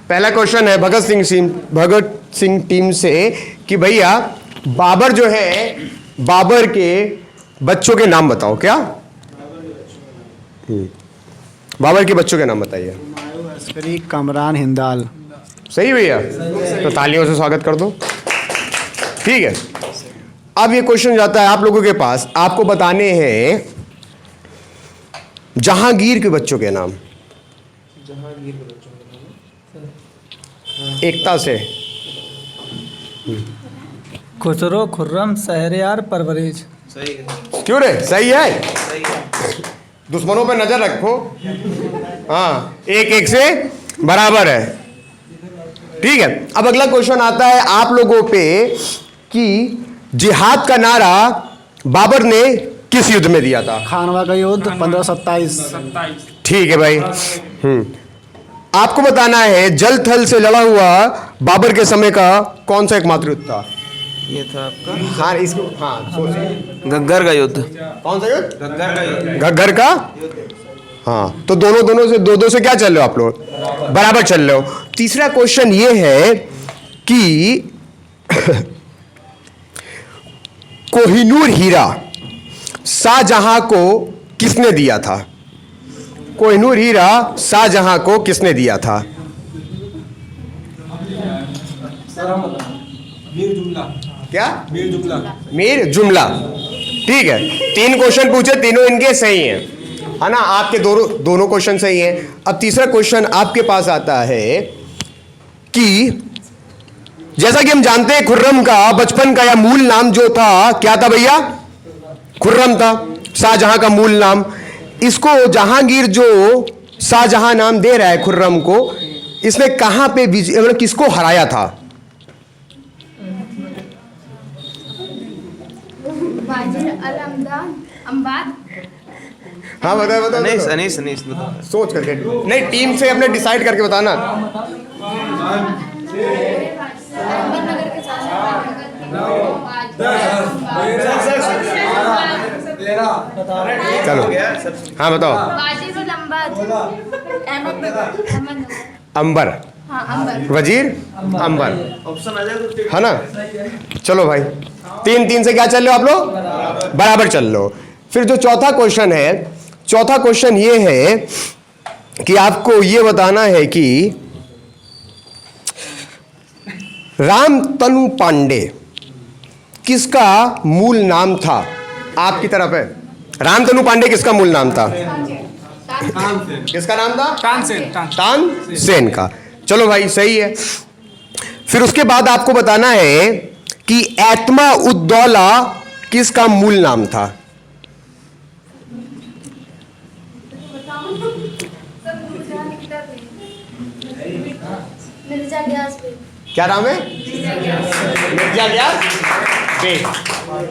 पहला क्वेश्चन है भगत सिंह टीम से कि भैया बाबर जो है, बाबर के बच्चों के नाम बताओ। क्या बाबर के बच्चों के नाम बताइए। अस्करी, कमरान, हिंदाल। सही भैया, तो तालियों से स्वागत कर दो। ठीक है, अब ये क्वेश्चन जाता है आप लोगों के पास, आपको बताने हैं जहांगीर के बच्चों के नाम। जहांगीर के बच्चों के नाम एकता से। खुसरो, खुर्रम, शहरयार, परवरेज। सही है। क्यों रे, सही है? सही है। दुश्मनों पे नजर रखो। हाँ, एक एक से बराबर है। ठीक है, अब अगला क्वेश्चन आता है आप लोगों पे कि जिहाद का नारा बाबर ने किस युद्ध में दिया था? खानवा का युद्ध 1527। ठीक है भाई। आपको बताना है जल थल से लड़ा हुआ बाबर के समय का कौन सा एकमात्र युद्ध था? ये था आपका हाँ, इसको हाँ सोचिए। घग्गर का युद्ध। कौन सा युद्ध? घग्गर का युद्ध। घग्गर का। हाँ, तो दोनों से दो से क्या चल रहे हो आप लोग? बराबर चल रहे हो। तीसरा क्वेश्चन ये है कि कोहिनूर हीरा शाहजहां को किसने दिया था? कोहिनूर हीरा शाहजहां को किसने दिया था? क्या? मीर जुमला। ठीक है, 3 क्वेश्चन पूछे, तीनों इनके सही हैं, है ना? आपके दोनों क्वेश्चन सही हैं। अब तीसरा क्वेश्चन आपके पास आता है कि जैसा कि हम जानते हैं खुर्रम का बचपन का या मूल नाम जो था, क्या था भैया? खुर्रम था, शाहजहां का मूल नाम। इसको जहांगीर जो शाहजहां नाम दे रहा है खुर्रम को, इसने कहां पे मतलब किसको हराया था? हाँ बताओ। अनीस अनीस अनीस सोच करके, नहीं टीम से अपने डिसाइड करके बताना। चलो हाँ बताओ। अंबर, वजीर अंबर, ऑप्शन आ जाए है ना? चलो भाई, 3-3 से क्या चल रहे हो आप लोग? बराबर चल रहे हो। फिर जो चौथा क्वेश्चन है, चौथा क्वेश्चन ये है कि आपको ये बताना है कि रामतनु पांडे किसका मूल नाम था? आपकी तरफ है। रामतनु पांडे किसका मूल नाम था? किसका नाम था? तानसेन का। चलो भाई सही है। फिर उसके बाद आपको बताना है कि एतमा उद्दौला किसका मूल नाम था? क्या नाम है? मिर्जा ग्यास बेग।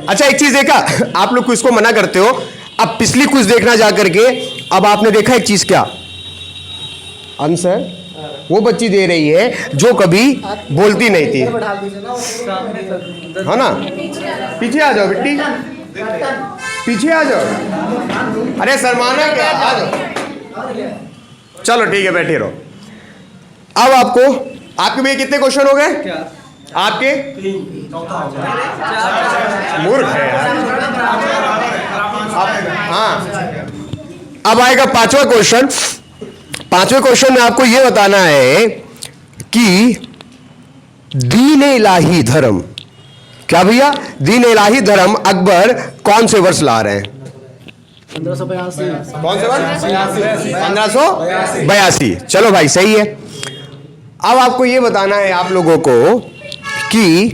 अच्छा एक चीज देखा, आप लोग क्विज को मना करते हो, अब पिछली क्विज देखना जा करके। अब आपने देखा एक चीज, क्या आंसर वो बच्ची दे रही है जो कभी बोलती नहीं थी, है ना? पीछे आ जाओ बिट्टी, पीछे आ जाओ। अरे शर्माना क्या, आ जाओ। चलो ठीक है, बैठे रहो। अब आपके भैया कितने क्वेश्चन हो गए? आपके मूर्ख है यार। हाँ, अब आएगा 5वां क्वेश्चन। 5वें क्वेश्चन में आपको यह बताना है कि दीन इलाही धर्म, क्या भैया? दीन इलाही धर्म अकबर कौन से वर्ष ला रहे हैं? 1582। कौन से वर्ष? 1582। चलो भाई सही है। अब आपको यह बताना है आप लोगों को कि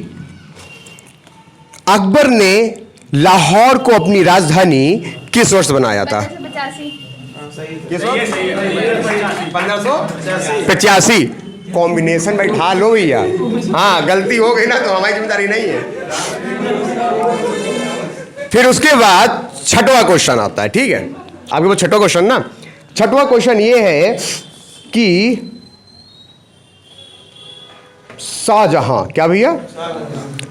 अकबर ने लाहौर को अपनी राजधानी किस वर्ष बनाया था? 1585। कॉम्बिनेशन बैठा लो भैया। हाँ, गलती हो गई ना तो हमारी जिम्मेदारी नहीं है। फिर उसके बाद 6वां क्वेश्चन आता है। ठीक है, आपके पास 6वां क्वेश्चन ना। 6वां क्वेश्चन ये है कि शाहजहां, क्या भैया?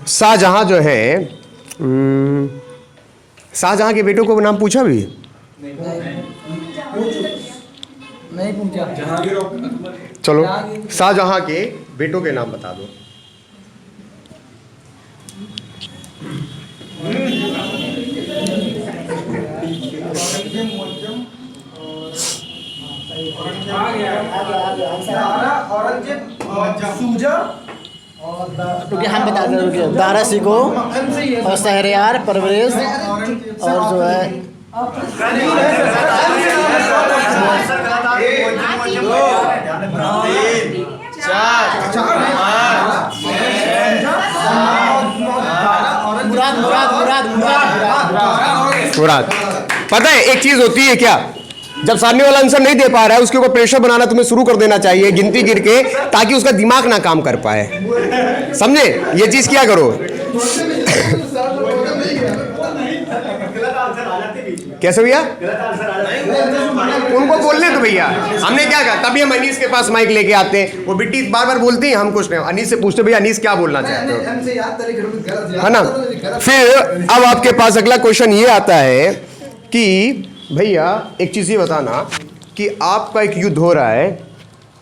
शाहजहां जो है, शाहजहां के बेटों को नाम पूछा भी? नहीं पूछा। चलो शाहजहां के बेटों के नाम बता दो। रुकिए हम बता दें, रुकिए। दारा सिको और शहरयार परवरेज और जो है मुराद मुराद मुराद मुराद मुराद। पता है एक चीज होती है क्या, जब सामने वाला आंसर नहीं दे पा रहा है उसके ऊपर प्रेशर बनाना तुम्हें शुरू कर देना चाहिए गिनती गिर के, ताकि उसका दिमाग ना काम कर पाए। समझे? ये चीज क्या करो। कैसे भैया? उनको बोलने दो भैया, हमने क्या कहा, तभी हम अनीस के पास माइक लेके आते हैं। वो बिट्टी बार बार बोलती है, हम कुछ नहीं। अनीस से पूछते भैया अनीस क्या बोलना चाहते हो, है ना। फिर अब आपके पास अगला क्वेश्चन ये आता है कि भैया एक चीज ये बताना कि आपका एक युद्ध हो रहा है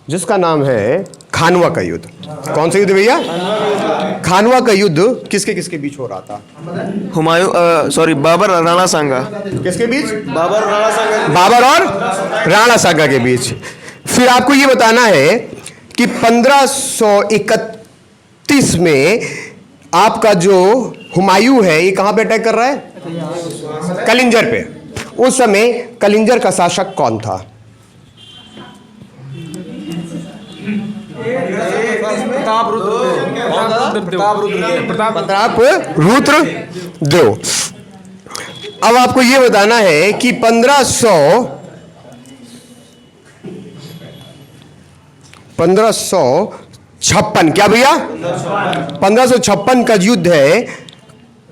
जिसका नाम है खानवा का युद्ध। कौन सा युद्ध भैया? खानवा का युद्ध किसके किसके बीच हो रहा था? बाबर और राणा सांगा। किसके बीच? बाबर राणा सांगा। बाबर और राणा सांगा के बीच। फिर आपको ये बताना है कि 1531 में आपका जो हुमायूं है ये कहां पे अटैक कर रहा है? कलिंजर पे। उस समय कलिंजर का शासक कौन था? प्रताप रुद्र देव। अब आपको यह बताना है कि 1556 क्या भैया? 1556 का युद्ध है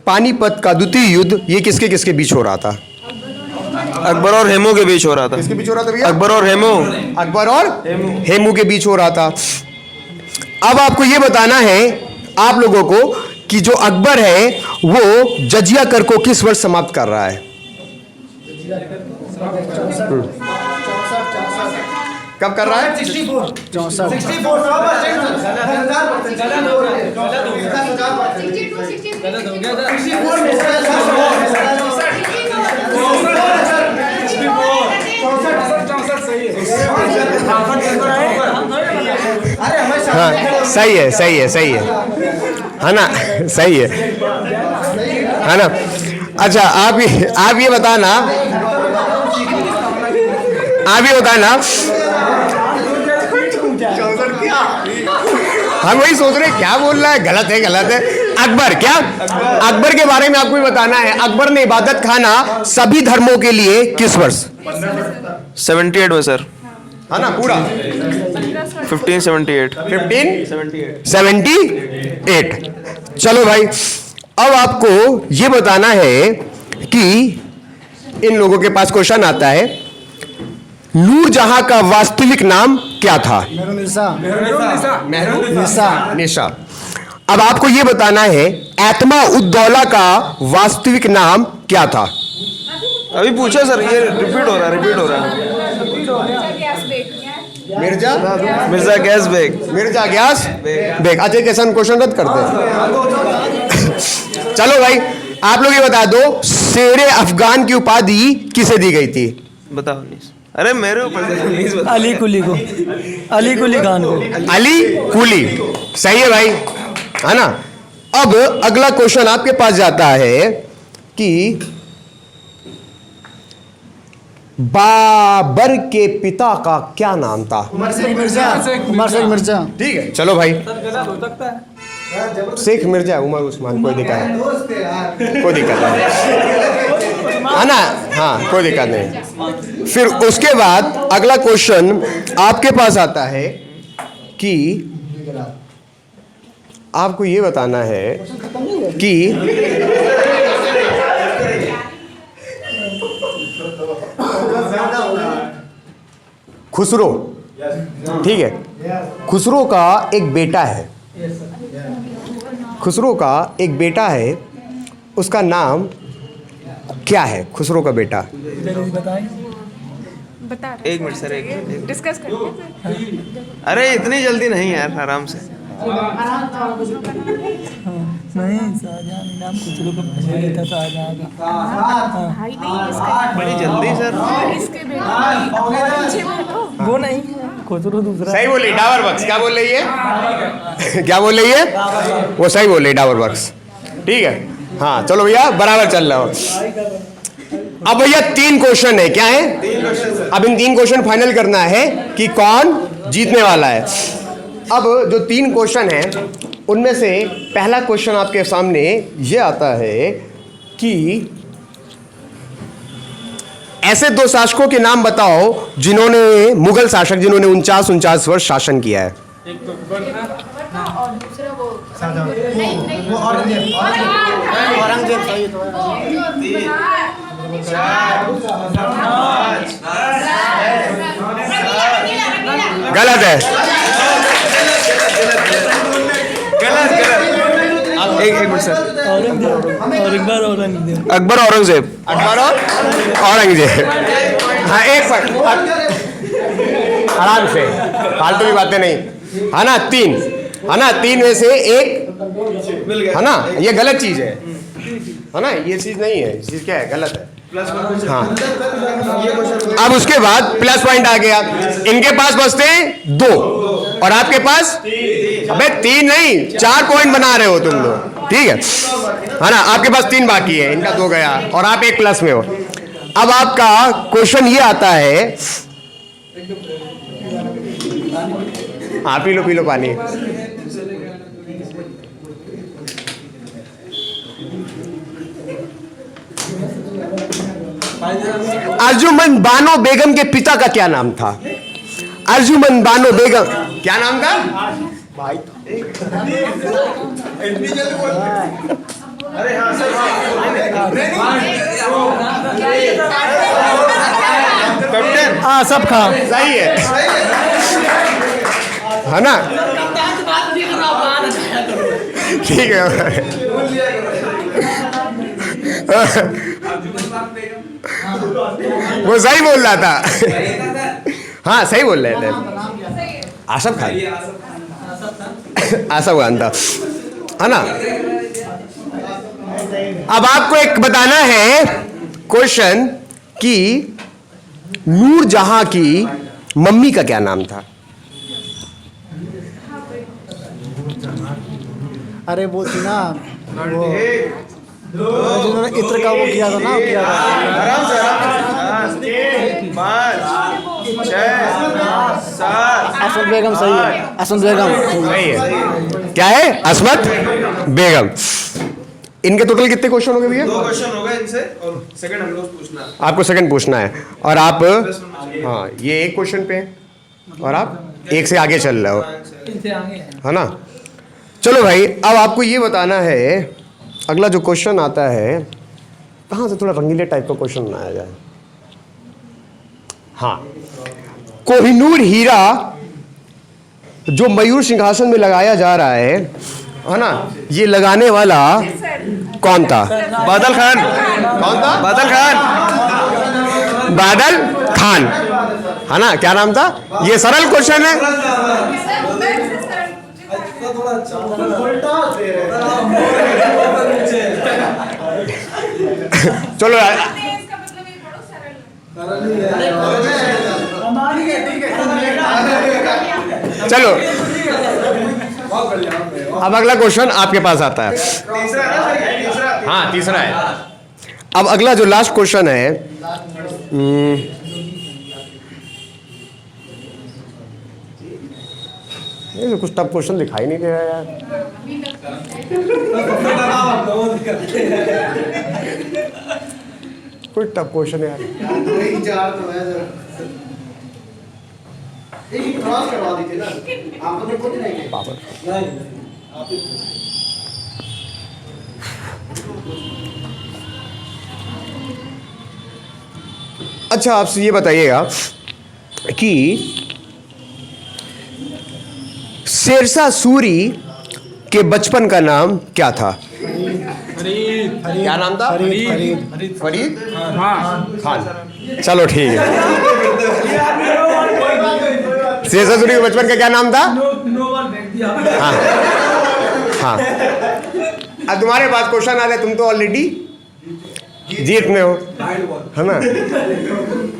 पानीपत का द्वितीय युद्ध। ये किसके किसके बीच हो रहा था? अकबर और हेमू के बीच हो रहा था। किसके बीच हो रहा था भैया? अकबर और हेमू। अकबर और हेमू के बीच हो रहा था। अब आपको यह बताना है आप लोगों को कि जो अकबर है वो जजिया कर को किस वर्ष समाप्त कर रहा है? कब कर रहा है? 64। सही है सही है सही है ना, सही है ना। अच्छा आप ये बताना, हम वही सोच रहे क्या बोल रहा है, गलत है। अकबर क्या? अकबर के बारे में आपको भी बताना है। अकबर ने इबादत खाना सभी धर्मों के लिए किस वर्ष? 78 में सर, है ना पूरा 1578। 1578। चलो भाई अब आपको ये बताना है कि इन लोगों के पास क्वेश्चन आता है, नूरजहां का वास्तविक नाम क्या था? निशा। अब आपको यह बताना है एतमा उद्दौला का वास्तविक नाम क्या था? अभी पूछा सर, ये रिपीट हो रहा है। मिर्जा गैस बेग। मिर्जा गयास बेग। अच्छा कैसा क्वेश्चन रद्द करते हैं। चलो भाई आप लोग ये बता दो, शेरे अफगान की उपाधि किसे दी गई थी? बताओ। अरे मेरे ऊपर अली कुली को, अली कुली खान को। अली कुली। सही है भाई, है ना। अब अगला क्वेश्चन आपके पास जाता है कि बाबर के पिता का क्या नाम था? उमर शेख मिर्जा। ठीक है चलो भाई, शेख मिर्जा, उमर उस्मान, कोई दिक्कत नहीं, है ना। हाँ कोई दिक्कत नहीं। फिर उसके बाद अगला क्वेश्चन आपके पास आता है कि आपको ये बताना है कि खुसरो, ठीक है, खुसरो का एक बेटा है, खुसरो का एक बेटा है, उसका नाम क्या है? खुसरो का बेटा बता रहे एक मिनट सर, एक मिनट। डिस्कस करते हैं। अरे इतनी जल्दी नहीं यार, आराम से। नहीं शाहजहां इनाम कुछ लोग पहले लेता था शाहजहां भाई नहीं इसका बड़ी जल्दी सर। और इसके बेटे पीछे बैठो। वो नहीं खुसरो दूसरा सही बोली डाबर बक्स। क्या बोल रही है? क्या बोल रही है? वो सही बोल रही डाबर बक्स। ठीक है, हाँ चलो भैया बराबर चल रहा हो। अब भैया 3 क्वेश्चन है। क्या है? अब इन 3 क्वेश्चन फाइनल करना है कि कौन जीतने वाला है। अब जो 3 क्वेश्चन हैं उनमें से पहला क्वेश्चन आपके सामने ये आता है कि ऐसे 2 शासकों के नाम बताओ जिन्होंने, मुगल शासक जिन्होंने 49 वर्ष शासन किया है। और दूसरा वो औरंगजेब सही तो है। गलत है। गलत गलत। एक मिनट सर। औरंगजेब और एक बार औरंगजेब अकबर औरंगजेब। अकबर और औरंगजेब। हाँ एक मिनट आराम से, फालतू की बातें नहीं, है ना? 3 है ना? 3 में से 1 है ना? ये गलत चीज है ना? ये चीज नहीं है, चीज क्या है? गलत है। हाँ, अब उसके बाद प्लस पॉइंट आ गया। इनके पास बचते हैं 2 और आपके पास अबे 3 नहीं 4 पॉइंट बना रहे हो तुम लोग। ठीक है ना? आपके पास 3 बाकी है, इनका 2 गया और आप 1 प्लस में हो। अब आपका क्वेश्चन ये आता है, हाँ पी लो पानी। अर्जुमन बानो बेगम के पिता का क्या नाम था? अर्जुमन बानो बेगम क्या नाम था? अरे हाँ सर। कैप्टन आसफ खान। सही है ना? ठीक है। वो सही बोल रहा था। हाँ सही बोल रहे थे। आसफ खान, आसफ खान था, है ना? अब आपको एक बताना है क्वेश्चन कि नूरजहां की मम्मी का क्या नाम था? अरे वो थी ना, वो जिन्होंने इत्र का वो किया था ना, वो किया था। आराम से, आराम से। 5 6 7 असमत बेगम सही है। असमत बेगम सही है। क्या है? असमत बेगम। इनके टोटल कितने क्वेश्चन हो गए भैया? 2 क्वेश्चन हो गए इनसे और सेकंड हम लोग पूछना है। आपको सेकंड पूछना है और आप, हाँ ये 1 क्वेश्चन पे हैं और आप 1 से आगे चल रहे हो, है ना? चलो भाई, अब आपको ये बताना है, अगला जो क्वेश्चन आता है, कहाँ से थोड़ा रंगीले टाइप का क्वेश्चन बनाया जाए। हाँ, कोहिनूर हीरा जो मयूर सिंहासन में लगाया जा रहा है ना, ये लगाने वाला कौन था? बादल खान। कौन था? बादल खान। बादल खान, है ना? क्या नाम था? ये सरल क्वेश्चन है। चलो चलो, अब अगला क्वेश्चन आपके पास आता है। तीसरा है ना सर? तीसरा। हाँ तीसरा है। अब अगला जो लास्ट क्वेश्चन है, ये तो कुछ टफ क्वेश्चन दिखाई नहीं दे रहा यार। कोई टफ क्वेश्चन है यार। पापड़। अच्छा आपसे ये बताइएगा कि शेरशाह सूरी के बचपन का नाम क्या था? क्या नाम था? फरीद खान। चलो ठीक है। शेषासुरी के बचपन का क्या नाम था? हाँ हाँ। अब तुम्हारे पास क्वेश्चन आ रहे, तुम तो ऑलरेडी जीत में हो, है ना?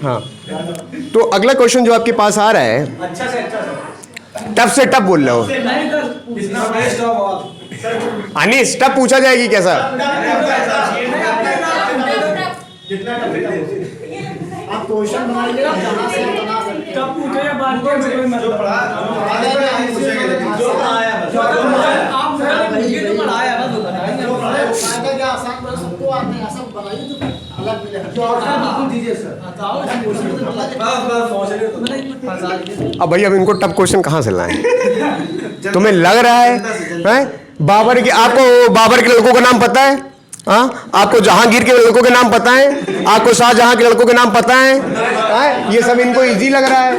हाँ, तो अगला क्वेश्चन जो आपके पास आ रहा है, टफ से टफ बोल रहा हूँ। अनीस, टफ पूछा जाएगी कैसा? आप क्वेश्चन बनाइए, जहाँ से बना सकते हैं। आसान बना सबको आते हैं, सब बनाइए तो अलग मिलेगा। अब भाई अब इनको टफ क्वेश्चन कहाँ से लाएं? तुम्हें लग रहा है बाबर के, आपको बाबर के लड़कों का नाम पता है? हाँ, आपको जहांगीर के लड़कों के नाम पता है? आपको शाहजहां के लड़कों के नाम पता है? ये सब इनको इजी लग रहा है।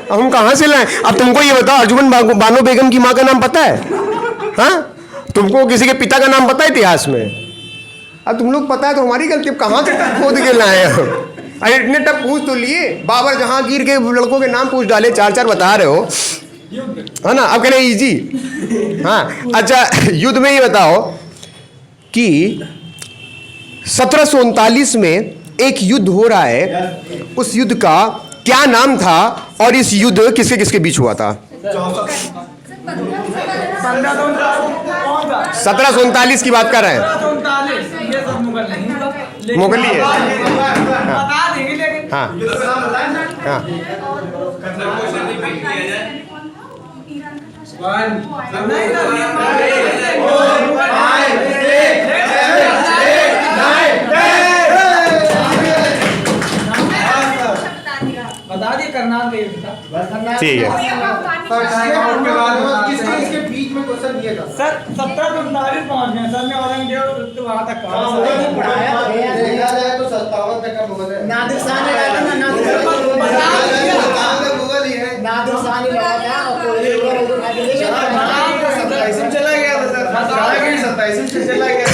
अब हम कहाँ से लाएं? अब तुमको ये बताओ, अर्जुमन बानो बेगम की माँ का नाम पता है? हाँ, तुमको किसी के पिता का नाम पता है इतिहास में? अब तुम लोग पता है तो हमारी गलती, कहाँ से टप खोद के लाए हो? अरे इतने टप पूछ तो लिए, बाबर जहांगीर के लड़कों के नाम पूछ डाले, 4-4 बता रहे हो, है ना? अब कह रहे इजी। हाँ अच्छा, युद्ध में ये बताओ कि 1739 में एक युद्ध हो रहा है, उस युद्ध का क्या नाम था और इस युद्ध किसके किसके बीच हुआ था? 1739 की बात कर रहे हैं। मुगल ही है। हाँ हाँ बता दिए करनाल में ठीक है। इसके बीच में क्वेश्चन दिया था सर 1739 पहुंच गए सर ने औरंगजेब तो वहां तक देखा जाए तो 57 तक का मुगल है। नादिर शाह ने कहा था ना, नादिर शाह ने कहा था और कोई चला गया था सर, 27 से चला गया।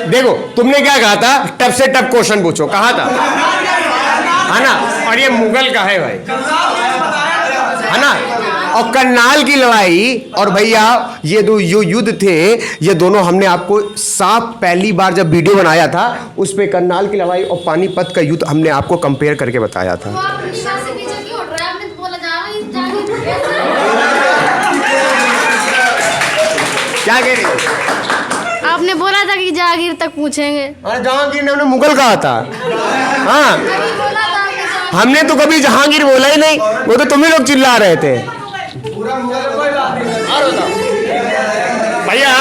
देखो तुमने क्या कहा था? टफ से टफ क्वेश्चन पूछो, कहा था, है ना? और ये मुगल का है भाई, है ना? और करनाल की लड़ाई और भैया ये दो युद्ध थे, ये दोनों हमने आपको साफ पहली बार जब वीडियो बनाया था उस पे करनाल की लड़ाई और पानीपत का युद्ध हमने आपको कंपेयर करके बताया था। क्या कह रही हो? आपने बोला था कि जहांगीर तक पूछेंगे। अरे जहांगीर ने मुगल कहा था। हाँ, बोला था हमने तो कभी जहांगीर बोला ही नहीं, वो तो तुम ही लोग चिल्ला रहे थे। भैया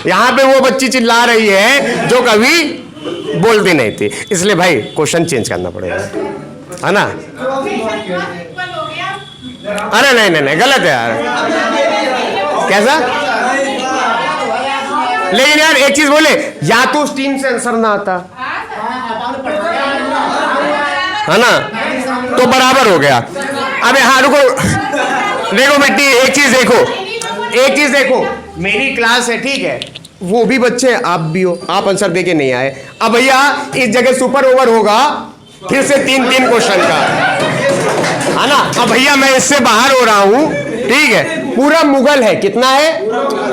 यहाँ पे वो बच्ची चिल्ला रही है जो कभी बोलती नहीं थी, इसलिए भाई क्वेश्चन चेंज करना पड़ेगा, है ना? अरे नहीं नहीं नहीं, गलत है यार। कैसा? लेकिन यार एक चीज बोले, या तो उस टीम से आंसर ना आता, है ना, तो बराबर हो गया। अबे हाँ रुको, देखो मिट्टी, एक चीज देखो, मेरी क्लास है, ठीक है, वो भी बच्चे हैं, आप भी हो, आप आंसर देके नहीं आए। अब भैया इस जगह सुपर ओवर होगा फिर से 3-3 क्वेश्चन का, है ना? अब भैया मैं इससे बाहर हो रहा हूं, ठीक है? पूरा मुगल है, कितना है?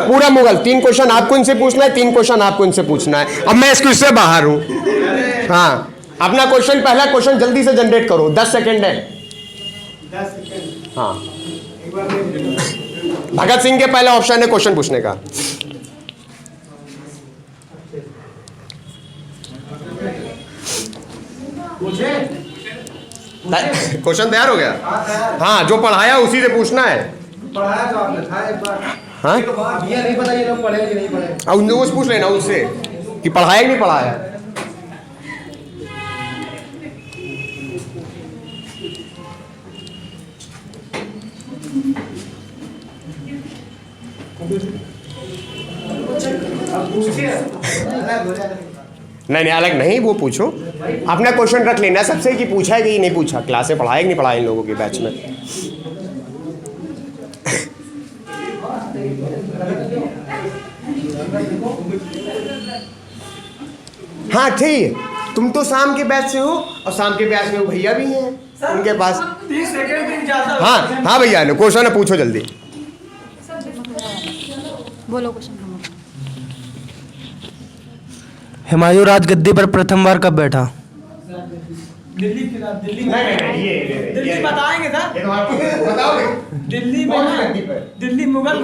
पूरा मुगल। 3 क्वेश्चन आपको इनसे पूछना है, 3 क्वेश्चन आपको इनसे पूछना है। अब मैं इसको इससे बाहर हूं। हाँ, अपना क्वेश्चन, पहला क्वेश्चन जल्दी से जनरेट करो, 10 सेकेंड है। हाँ, भगत सिंह के पहला ऑप्शन है क्वेश्चन पूछने का। क्वेश्चन तैयार हो गया? हाँ, जो पढ़ाया उसी से पूछना है। पढ़ाया तो आपने था एक बार। हाँ, ये नहीं पता ये लोग पढ़े कि नहीं पढ़े। अब उन लोगों से पूछ लेना उससे कि पढ़ाया कि नहीं पढ़ाया। नहीं, अलग नहीं, वो पूछो, अपना क्वेश्चन रख लेना सबसे कि पूछा है कि नहीं पूछा, क्लास में पढ़ाया कि नहीं पढ़ाया इन लोगों के बैच में। हाँ ठीक है, तुम तो शाम के बैच से हो और शाम के बैच में वो भैया भी हैं उनके पास। 30 सेकंड भी ज्यादा। हाँ हाँ भैया ने क्वेश्चन है, पूछो जल्दी। बोलो क्वेश्चन। हुमायूं राजगद्दी पर प्रथम बार कब बैठा? दिल्ली बताएंगे सर। बताओगे? दिल्ली में दिल्ली मुगल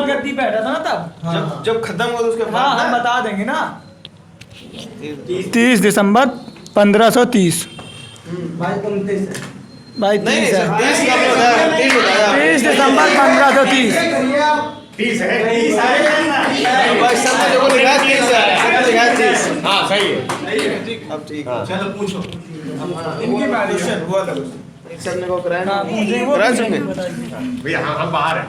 गद्दी बैठा था ना तब। जब खत्म हुआ तो उसके हाँ बाद हम बता देंगे ना। 30 दिसंबर 1530। भाई 30 नहीं है। सर 30 का बताया 30 बताया 30 दिसंबर 1530। 30 है। भाई सर ने देखो लिखा 30 है, सर ने लिखा 30। हाँ सही है। अब ठीक है चलो पूछो। इनकी बारी क्वेश्चन हुआ था कुछ सर ने को कराया ना करा चुके भैया हाँ हम बाहर हैं।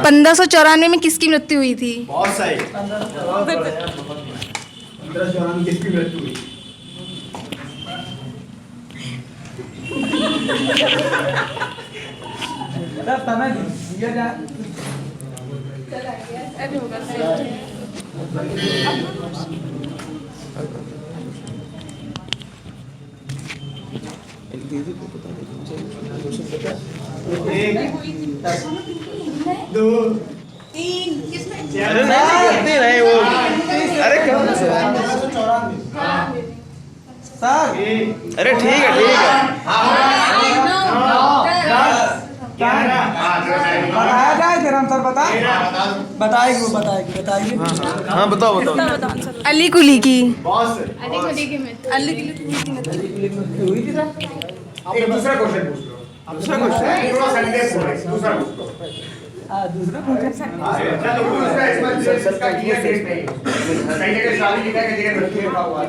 1594 में किसकी मृत्यु हुई थी? बहुत सही। किसकी मृत्यु हुई? समय दिया जाए। अरे होगा सर। अरे नहीं करते रहे वो। अरे करो ना सर। अरे ठीक है बताया जाए फिर हम सर बताएगी। हाँ बताओ। अली कुली की। एक दूसरा क्वेश्चन पूछ लो। दूसरा क्वेश्चन पूरा सेंटेंस बोले, दूसरा पूछ लो। दूसरा चलो दूसरा इसका क्लियर टेस्ट नहीं है। कहीं जगह शादी लिखा है, कहीं जगह लड़की लिखा हुआ है।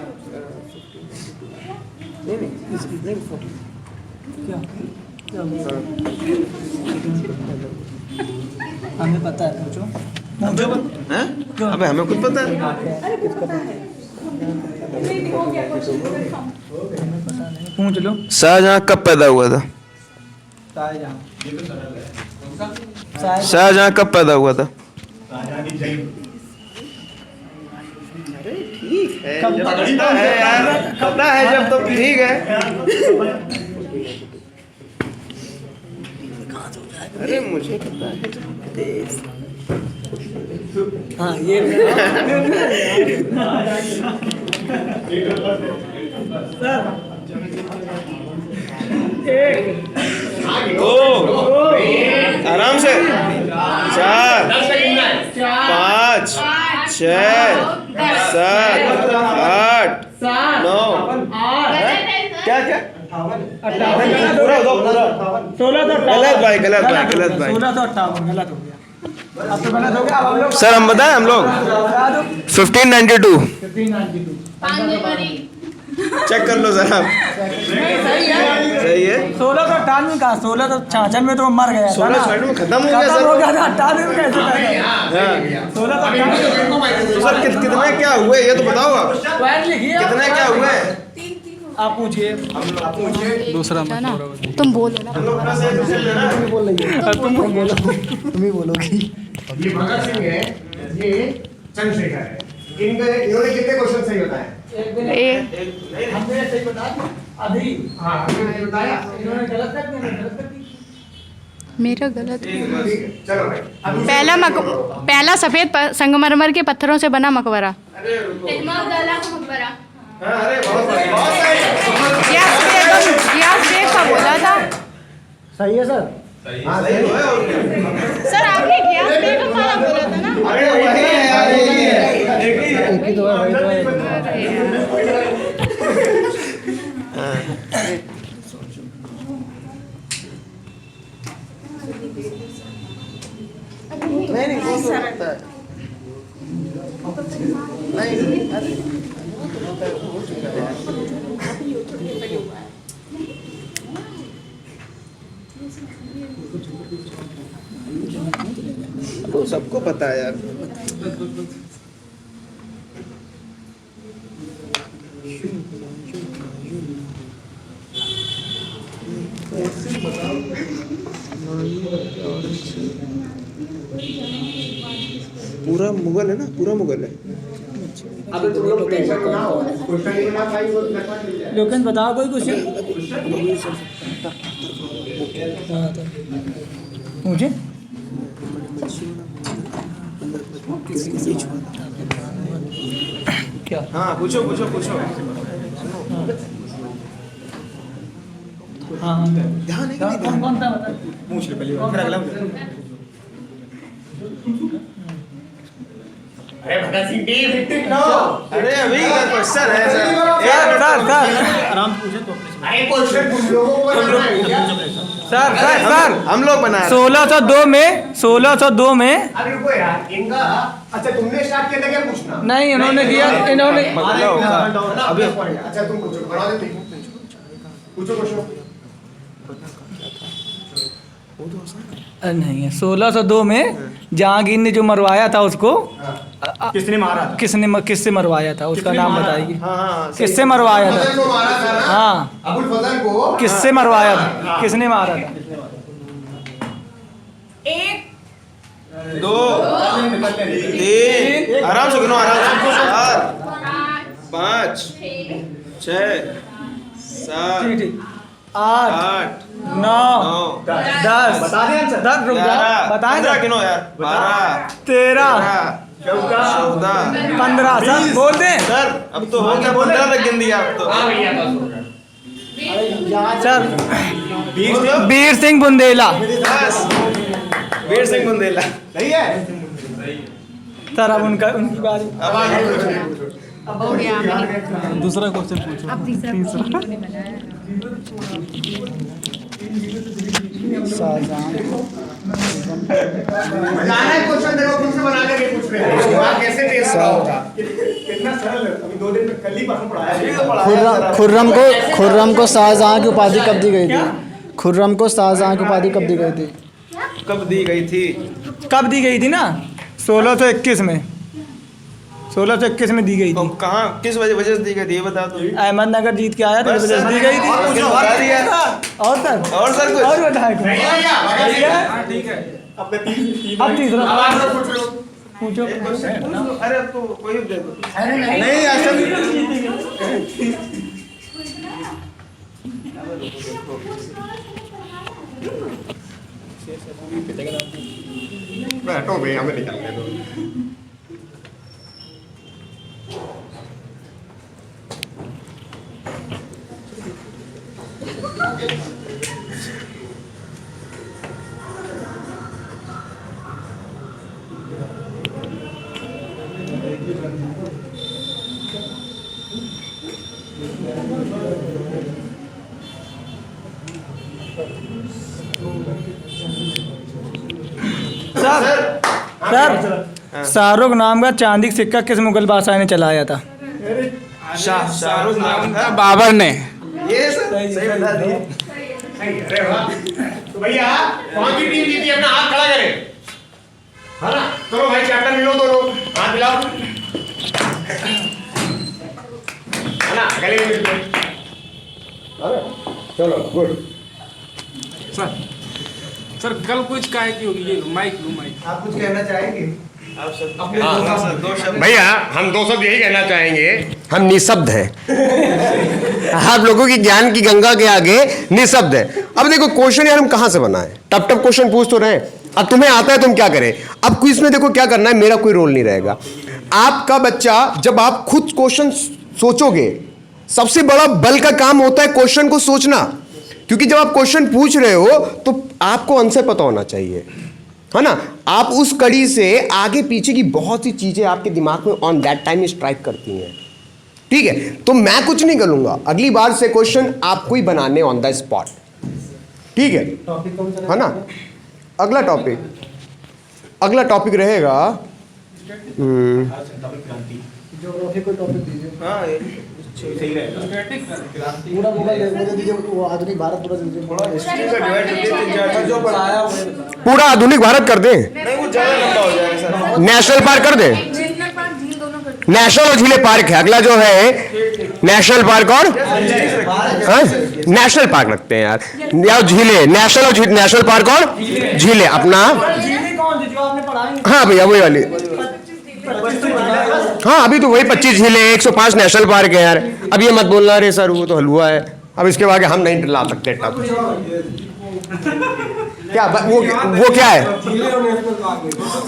हमें पता है। पूछो। हैं? अबे हमें खुद पता है। पूछ लो। शाहजहां कब पैदा हुआ था? शाहजहां कब पैदा हुआ था? पता है यार, पता है जब तो ठीक है। अरे मुझे पता है। हाँ ये दो आराम से 4 5 6 7 8 9 क्या क्या पूरा दो पूरा 1658 गलत भाई 1658 गलत हो गया। अब तो गलत हो गया। अब हम लोग सर हम बताएं हम लोग बता दो। 1592 1592 चेक कर लो सर आप सही है। सही है 1658 का 1656 में तो मर गया था 1660 में खत्म हो गया खत्म सर हो गया था। 98 में कैसे पैदा? 1658 तो सर कितने क्या हुए ये तो बताओ आप पॉइंट लिखिए। कितने क्या हुए आप पूछिए। दूसरा ना तुम बोलो ना। तुम ही बोलोगी। ये भगत सिंह है, ये चंद्रशेखर है। इन्होंने कितने क्वेश्चन सही बताए? हमने सही बताया अभी। हाँ हमने नहीं बताया। इन्होंने गलत कर दिया, गलत कर दिया। मेरा गलत। चलो भाई पहला सफेद संगमरमर के पत्थरों से बना मकबरा। अरे बहुत ग्यास बेग का बोला था सही है सर। सर, आपने ग्यास बेग का बोला था ना। अरे वही है यार एक ही तो है भाई। नहीं वो तो लगता है नहीं अरे हो चुका है तो सबको पता है यार पूरा मुगल है ना पूरा मुगल है अब तुम लोग प्रेशर बनाओ, क्वेश्चन नहीं बना पाई वो नकल मिल जाए। लोकेश बताओ कोई क्वेश्चन मुझे क्या हाँ पूछो पूछो पूछो। हाँ हाँ कौन था बता पूछ ले पहले फिर अगला पूछ। अरे भगत सिंह डी 59 अरे अभी का क्वेश्चन है सर। सर आराम से पूछे तो अपने अरे क्वेश्चन तुम लोगों को बनाना है क्या? सर हम लोग बना रहे हैं। 1602 में अरे रुको यार, इनका अच्छा तुमने स्टार्ट किया था क्या पूछना? नहीं इन्होंने किया इन्होंने अभी अच्छा तुम पूछो, बना दे तुम पूछो क्वेश्चन। नहीं है 1602 में जहांगीर ने जो मरवाया था उसको किसने मारा था? किससे मरवाया था उसका नाम बताइए। हाँ हाँ किससे मरवाया था? फजल को मारा था ना? हाँ अबुल फजल को किससे मरवाया था? किसने मारा था? 1 2 3 आराम से गिनो आराम से 4 5 6 7 8 8 9 10 बता दें आंसर। 10 रुक जा बताएं 15 गिनो यार 12 13 14 15 सर बोल दें सर अब तो हो गया 15 तक गिन दिया अब तो। सर 20 वीर सिंह बुंदेला बस वीर सिंह बुंदेला सही है। सर अब उनकी बारी। अब आगे पूछो। हो गया मेरी। दूसरा क्वेश्चन पूछो। अब तीसरा उन्होंने बनाया। मजा आ रहा है क्वेश्चन देखो खुद से बना करके पूछ रहे हैं। उसके बाद कैसे टेस्ट होगा? कितना सरल है अभी 2 दिन में कल ही परसों पढ़ाया है। खुर्रम को शाहजहां की उपाधि कब दी गई थी? खुर्रम को शाहजहां की उपाधि कब दी गई थी? कब दी गई थी? कब दी गई थी ना 1621 में 1621 में दी गई थी। और कहाँ किस वजह से दी गई थी ये बता दो। अहमदनगर जीत के आया था इस वजह से दी गई थी। और कुछ बता दिया। और सर कुछ और बताए कुछ। ठीक है अब तीसरा पूछो। अरे अब तो कोई भी दे दो। नहीं ऐसा बैठो भाई हमें निकालने दो। सर शाहरुख नाम का चांदी का सिक्का किस मुगल बादशाह ने चलाया था? शाहरुख नाम था बाबर ने। ये सही बता दिए। अरे वाह, तो भैया कौन सी टीम जीती अपना हाथ खड़ा करे, है ना? चलो भाई कैप्टन मिलो दोनों, हाथ मिलाओ, है ना? गले में मिलो। अरे चलो गुड। सर कल कुछ काहे की होगी ये माइक आप कुछ कहना चाहेंगे? अपने दो शब्द भैया हम दो शब्द यही कहना चाहेंगे, हम निशब्द हैं। आप लोगों की ज्ञान की गंगा के आगे निशब्द है। अब देखो क्वेश्चन यार हम कहाँ से बनाए, टफ टफ क्वेश्चन पूछ तो रहे, अब तुम्हें आता है तुम क्या करें। अब क्विज में देखो क्या करना है, मेरा कोई रोल नहीं रहेगा। आपका बच्चा जब आप खुद क्वेश्चन सोचोगे, सबसे बड़ा बल का काम होता है क्वेश्चन को सोचना, क्योंकि जब आप क्वेश्चन पूछ रहे हो तो आपको आंसर पता होना चाहिए, है ना? आप उस कड़ी से आगे पीछे की बहुत सी चीजें आपके दिमाग में ऑन दैट टाइम स्ट्राइक करती हैं, ठीक है? तो मैं कुछ नहीं करूंगा, अगली बार से क्वेश्चन आपको ही बनाने ऑन द स्पॉट, ठीक है ना? अगला टॉपिक रहेगा हाँ सही रहेगा। पूरा मुगल दे दीजिए, वो आधुनिक भारत पूरा दे दीजिए। हिस्ट्री का डिवाइड करके 3-4 जो पढ़ाया पूरा आधुनिक भारत कर दें, नहीं वो ज्यादा लंबा हो जाएगा सर। नेशनल पार्क कर दें, नेशनल पार्क झील दोनों कर नेशनल और झीले पार्क है। अगला जो है नेशनल पार्क और नेशनल पार्क रखते हैं यार, या झीले, नेशनल पार्क और झीले अपना। कौन सी जो आपने पढ़ाई? हाँ भैया वही वाली। हाँ अभी तो वही 25 झीलें हैं, 105 नेशनल पार्क है यार। अब ये मत बोलना अरे सर वो तो हलवा है, अब इसके आगे हम नहीं ला सकते टब। क्या वो क्या है?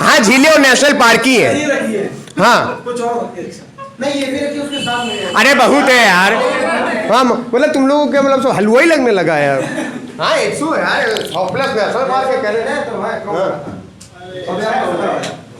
हाँ झीलें और नेशनल पार्क ही है। हाँ नहीं ये भी रखिए उसके साथ में। अरे बहुत है यार। हाँ मतलब तुम लोगों के मतलब सब हलवा ही लगने लगा यार। हाँ 100 यार 100 प्लस नेशनल पार्क कह रहे हैं तो।